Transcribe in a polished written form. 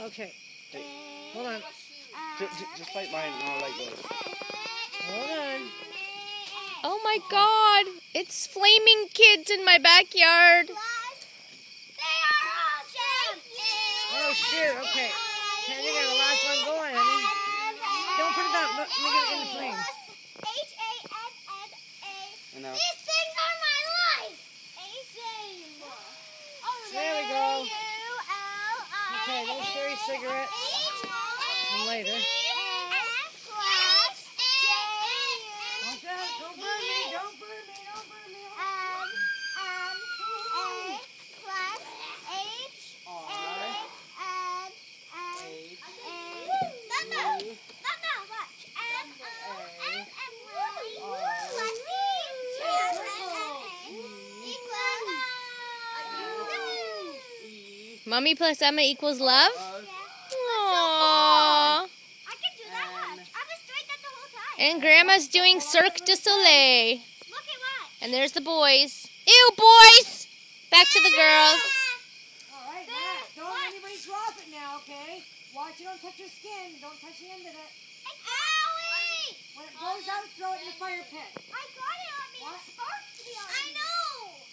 Okay. Hold on. Just like mine and I'll let go. Hold on. Oh my God! It's flaming kids in my backyard. Oh shoot, okay. Candy got the last one going, honey. Don't put it down. Let me get it in the flames. And now. These things are my life! There we go. Okay, those cherry cigarettes. And later. Watch out, don't burn me, don't burn me, don't burn me. Mommy plus Emma equals love? Aww. I can do that much. I was doing that the whole time. And Grandma's doing Cirque du Soleil. Look at what? And there's the boys. Ew, boys! Back to the girls. Alright, Matt, don't anybody drop it now, okay? Watch it, don't touch your skin. Don't touch the end of it. Owie! When it goes out, throw it in the fire pit. I got it on me. What? It sparks to be on me. I know.